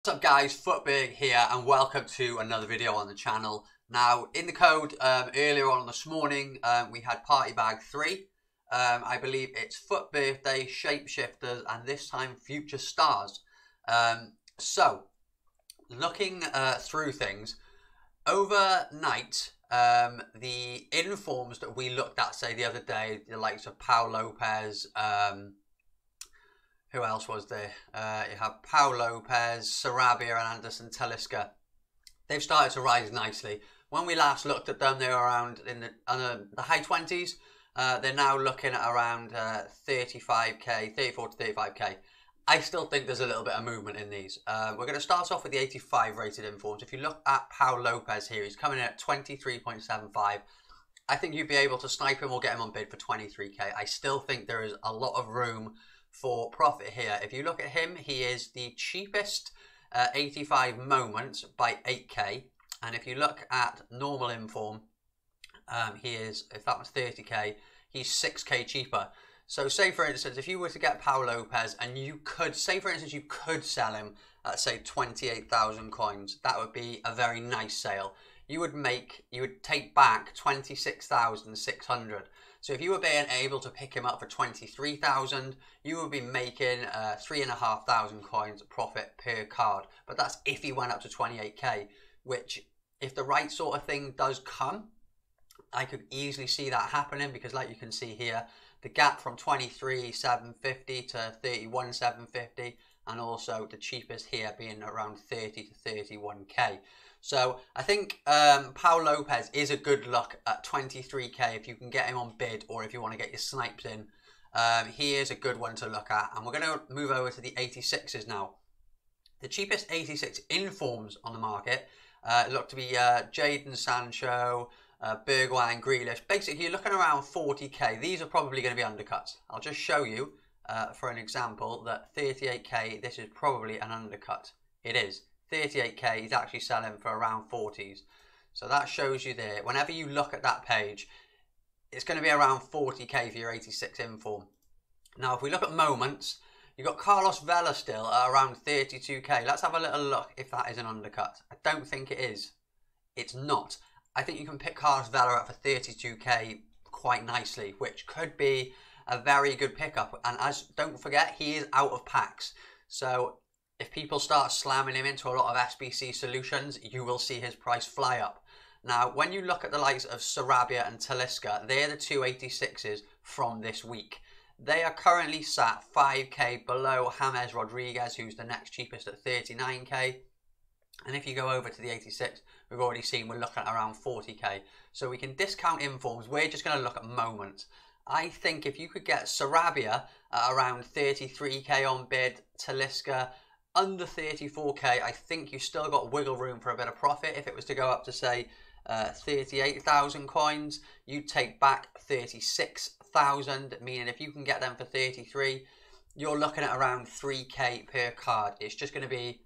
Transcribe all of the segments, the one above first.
What's up guys, Futberg here and welcome to another video on the channel. Now in the code earlier on this morning we had Party Bag 3. I believe it's Foot Birthday, Shapeshifters and this time Future Stars. So looking through things, overnight the informs that we looked at say the other day, the likes of Pablo Lopez, who else was there? You have Pablo Lopez, Sarabia and Anderson Talisca. They've started to rise nicely. When we last looked at them, they were around in the high 20s. They're now looking at around 35k, 34 to 35k. I still think there's a little bit of movement in these. We're going to start off with the 85 rated informs. If you look at Pablo Lopez here, he's coming in at 23.75. I think you'd be able to snipe him or get him on bid for 23k. I still think there is a lot of room for profit here. If you look at him, he is the cheapest 85 moments by 8k, and if you look at normal inform, he is, if that was 30k, he's 6k cheaper. So say for instance, if you were to get Pablo Lopez and you could, say for instance, you could sell him at say 28,000 coins, that would be a very nice sale. You would take back 26,600. So if you were being able to pick him up for 23,000, you would be making 3,500 coins profit per card. But that's if he went up to 28k, which if the right sort of thing does come, I could easily see that happening, because like you can see here, the gap from 23,750 to 31,750, and also the cheapest here being around 30 to 31k. So I think Pablo Lopez is a good look at 23k if you can get him on bid, or if you want to get your snipes in. He is a good one to look at. And we're going to move over to the 86s now. The cheapest 86 informs on the market look to be Jadon Sancho, Bergwijn and Grealish. Basically you're looking around 40k. These are probably going to be undercuts. I'll just show you for an example that 38k, this is probably an undercut. It is. 38k, he's actually selling for around 40s. So that shows you there. Whenever you look at that page, it's going to be around 40k for your 86 inform. Now, if we look at moments, you've got Carlos Vela still at around 32k. Let's have a little look if that is an undercut. I don't think it is. It's not. I think you can pick Carlos Vela up for 32k quite nicely, which could be a very good pickup. And don't forget, he is out of packs. So if people start slamming him into a lot of SBC solutions, you will see his price fly up. Now, when you look at the likes of Sarabia and Talisca, they're the two 86s from this week. They are currently sat 5k below James Rodriguez, who's the next cheapest at 39k. And if you go over to the 86, we've already seen we're looking at around 40k. So we can discount informs. We're just going to look at moments. I think if you could get Sarabia at around 33k on bid, Talisca under 34k, I think you've still got wiggle room for a bit of profit. If it was to go up to say 38,000 coins, you'd take back 36,000, meaning if you can get them for 33, you're looking at around 3k per card. It's just going to be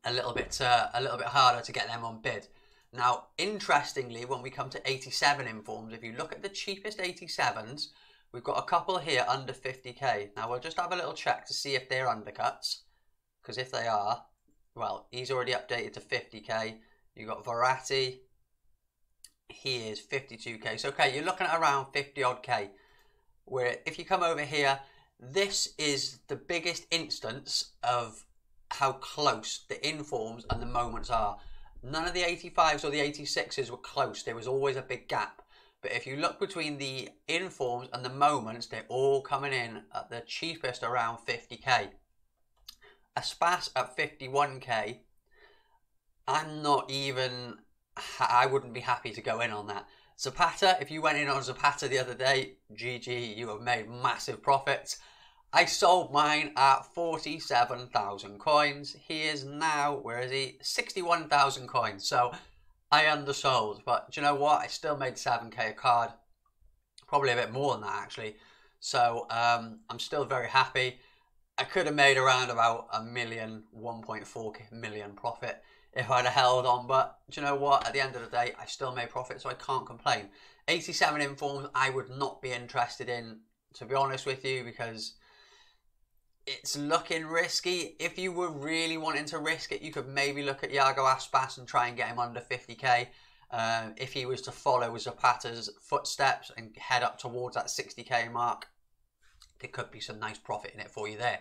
a little bit harder to get them on bid. Now, interestingly, when we come to 87 informs, if you look at the cheapest 87s, we've got a couple here under 50k. Now, we'll just have a little check to see if they're undercuts. Because if they are, well, he's already updated to 50k. You've got Verratti. He is 52k. So, okay, you're looking at around 50 odd k. Where if you come over here, this is the biggest instance of how close the informs and the moments are. None of the 85s or the 86s were close. There was always a big gap. But if you look between the informs and the moments, they're all coming in at the cheapest around 50k. A Spas at 51k, I wouldn't be happy to go in on that. Zapata, if you went in on Zapata the other day, GG, you have made massive profits. I sold mine at 47,000 coins. He is now, where is he? 61,000 coins. So I undersold, but do you know what? I still made 7k a card. Probably a bit more than that actually. So I'm still very happy. I could have made around about a million, 1.4 million profit if I'd have held on. But do you know what? At the end of the day, I still made profit, so I can't complain. 87 informs, I would not be interested in, to be honest with you, because it's looking risky. If you were really wanting to risk it, you could maybe look at Iago Aspas and try and get him under 50k. If he was to follow Zapata's footsteps and head up towards that 60k mark, there could be some nice profit in it for you there.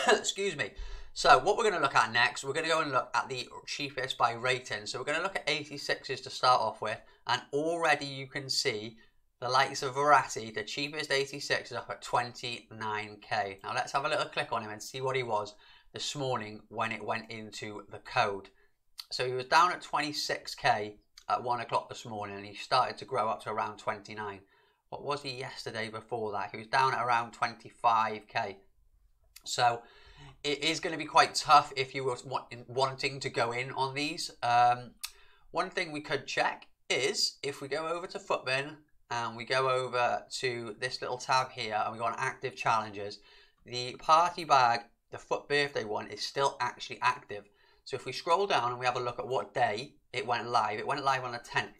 Excuse me. So what we're going to look at next, we're going to go and look at the cheapest by rating. So we're going to look at 86s to start off with, and already you can see the likes of Verratti, the cheapest 86 is up at 29k. Now let's have a little click on him and see what he was this morning when it went into the code. So he was down at 26k at 1 o'clock this morning, and he started to grow up to around 29. What was he yesterday before that? He was down at around 25k. So it is going to be quite tough if you were wanting to go in on these. One thing we could check is if we go over to Futbin and we go over to this little tab here and we go on active challenges, the party bag, the FUT birthday one, is still actually active. So if we scroll down and we have a look at what day it went live on the 10th.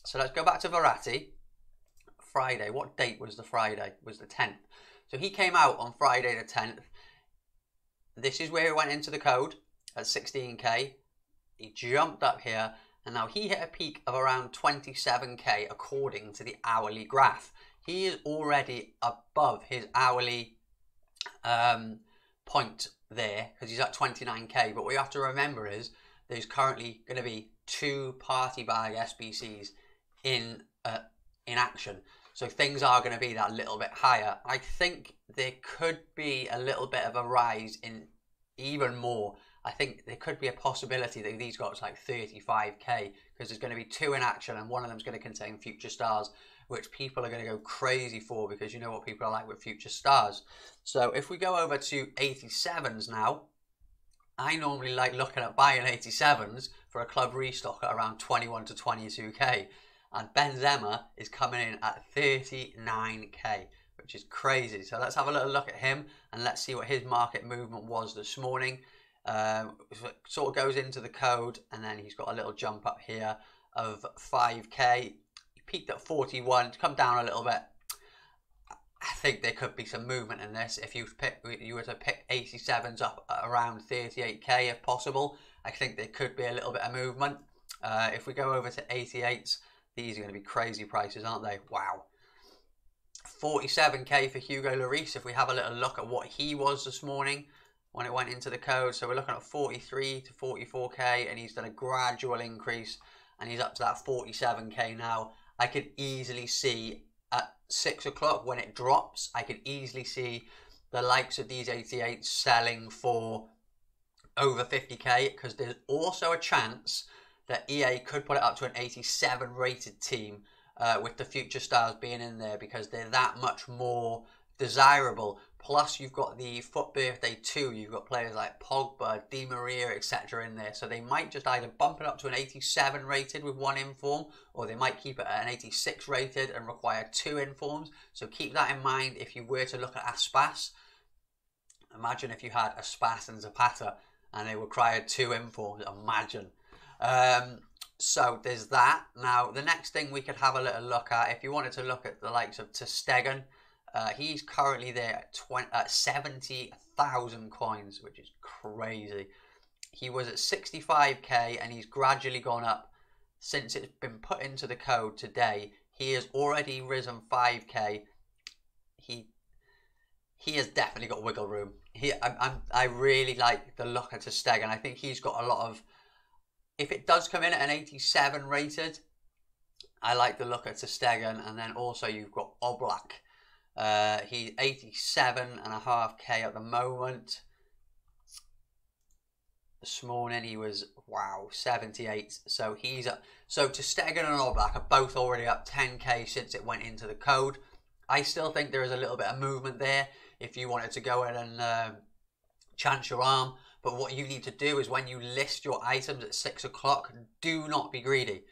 So let's go back to Verratti. Friday, what date was the Friday? It was the 10th. So he came out on Friday the 10th. This is where he went into the code at 16k. He jumped up here, and now he hit a peak of around 27k according to the hourly graph. He is already above his hourly point there because he's at 29k. But what you have to remember is there's currently going to be 2 party bag SBCs in action. So things are going to be that little bit higher. I think there could be a little bit of a rise in even more. I think there could be a possibility that these got like 35k because there's going to be 2 in action, and one of them is going to contain future stars, which people are going to go crazy for because you know what people are like with future stars. So if we go over to 87s now, I normally like looking at buying 87s for a club restock at around 21 to 22k. And Benzema is coming in at 39k, which is crazy. So let's have a little look at him and let's see what his market movement was this morning. Sort of goes into the code, and then he's got a little jump up here of 5k. He peaked at 41, come down a little bit. I think there could be some movement in this. If you were to pick 87s up at around 38k if possible, I think there could be a little bit of movement. If we go over to 88s, these are going to be crazy prices, aren't they? Wow. 47k for Hugo Lloris. If we have a little look at what he was this morning when it went into the code. So we're looking at 43 to 44k, and he's done a gradual increase, and he's up to that 47k now. I could easily see at 6 o'clock when it drops, I could easily see the likes of these 88s selling for over 50k, because there's also a chance that EA could put it up to an 87 rated team with the future stars being in there because they're that much more desirable. Plus you've got the FUT birthday 2, you've got players like Pogba, Di Maria, etc. in there. So they might just either bump it up to an 87 rated with 1 inform, or they might keep it at an 86 rated and require 2 informs. So keep that in mind if you were to look at Aspas. Imagine if you had Aspas and Zapata and they required 2 informs, imagine. So there's that. Now the next thing we could have a little look at, if you wanted to look at the likes of ter Stegen, he's currently there at 70,000 coins, which is crazy. He was at 65k and he's gradually gone up since it's been put into the code today. He has already risen 5k. He has definitely got wiggle room. I really like the look at ter Stegen. I think he's got a lot of. If it does come in at an 87 rated, I like the look at ter Stegen. And then also you've got Oblak. He's 87.5k at the moment. This morning he was, wow, 78. So he's up. So ter Stegen and Oblak are both already up 10k since it went into the code. I still think there is a little bit of movement there if you wanted to go in and chance your arm. But what you need to do is when you list your items at 6 o'clock, do not be greedy.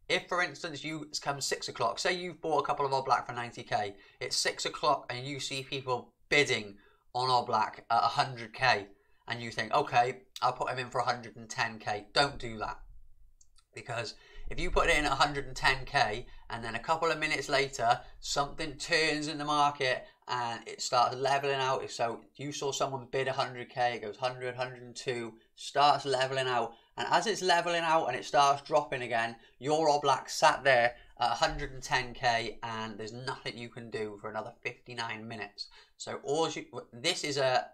If, for instance, you come 6 o'clock, say you've bought a couple of Oblak for 90k, it's 6 o'clock and you see people bidding on Oblak at 100k, and you think, okay, I'll put him in for 110k. Don't do that. Because if you put it in at 110k and then a couple of minutes later something turns in the market and it starts leveling out, so you saw someone bid 100k, it goes 100, 102, starts leveling out, and as it's leveling out and it starts dropping again, your All Black sat there at 110k and there's nothing you can do for another 59 minutes. So this is a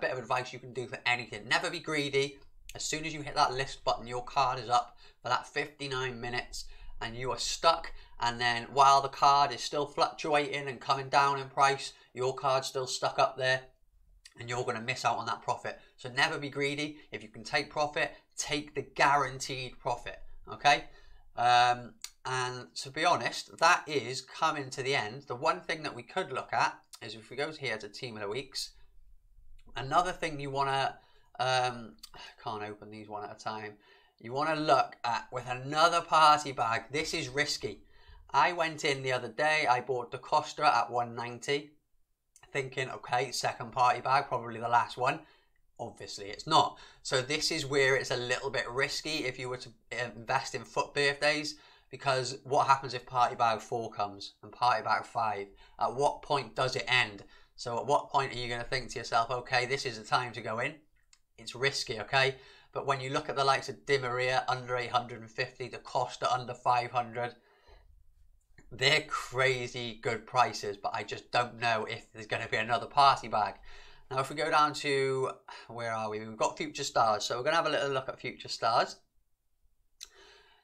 bit of advice you can do for anything. Never be greedy. As soon as you hit that list button, your card is up for that 59 minutes and you are stuck, and then while the card is still fluctuating and coming down in price, your card's still stuck up there and you're going to miss out on that profit. So never be greedy. If you can take profit, take the guaranteed profit, okay? And to be honest, that is coming to the end. The one thing that we could look at is if we go here to Team of the Weeks, another thing you want to, I can't open these one at a time. You want to look at with another party bag. This is risky. I went in the other day, I bought Da Costa at 190, thinking, okay, second party bag, probably the last one. Obviously it's not. So this is where it's a little bit risky if you were to invest in foot birthdays, because what happens if party bag 4 comes and party bag 5? At what point does it end? So at what point are you going to think to yourself, okay, this is the time to go in? It's risky, okay? But when you look at the likes of Di Maria under 850, Da Costa under 500, they're crazy good prices, but I just don't know if there's going to be another party bag. Now, if we go down to, where are we? We've got Future Stars. So we're going to have a little look at Future Stars.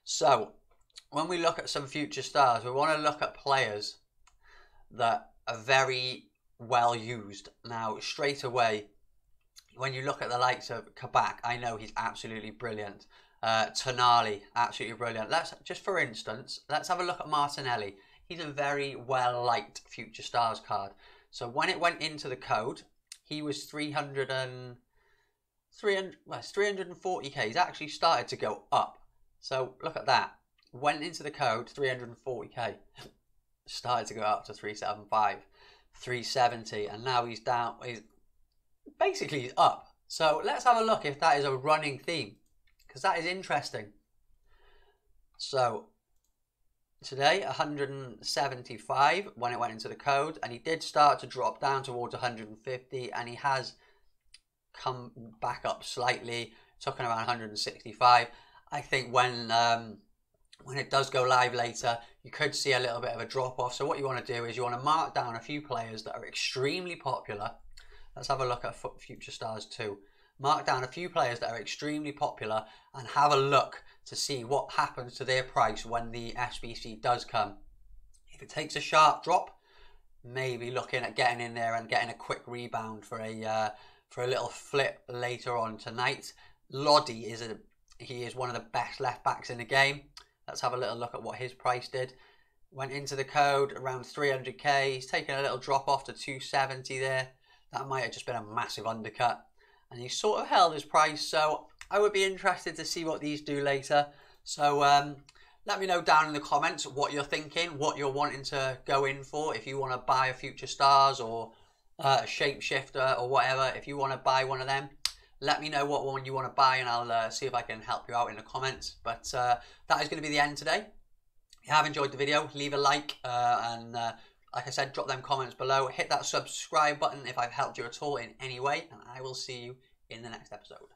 So when we look at some Future Stars, we want to look at players that are very well used. Now, straight away, when you look at the likes of Kabak, I know he's absolutely brilliant. Tonali, absolutely brilliant. Just for instance, let's have a look at Martinelli. He's a very well-liked Future Stars card. So when it went into the code, he was 340k. He's actually started to go up. So look at that. Went into the code, 340k. Started to go up to 375, 370, and now he's down. He's up. So let's have a look if that is a running theme, because that is interesting. So today 175 when it went into the code, and he did start to drop down towards 150, and he has come back up slightly, talking around 165. I think when it does go live later, you could see a little bit of a drop off. So what you want to do is you want to mark down a few players that are extremely popular. Let's have a look at Future Stars 2. Mark down a few players that are extremely popular and have a look to see what happens to their price when the SBC does come. If it takes a sharp drop, maybe looking at getting in there and getting a quick rebound for a little flip later on tonight. Lodi is one of the best left backs in the game. Let's have a little look at what his price did. Went into the code around 300k. He's taken a little drop off to 270 there. That might have just been a massive undercut. And he sort of held his price. So I would be interested to see what these do later. So let me know down in the comments what you're thinking, what you're wanting to go in for. If you want to buy a Future Stars or a Shapeshifter or whatever. If you want to buy one of them, let me know what one you want to buy and I'll see if I can help you out in the comments. But that is going to be the end today. If you have enjoyed the video, leave a like and like I said, drop them comments below. Hit that subscribe button if I've helped you at all in any way, and I will see you in the next episode.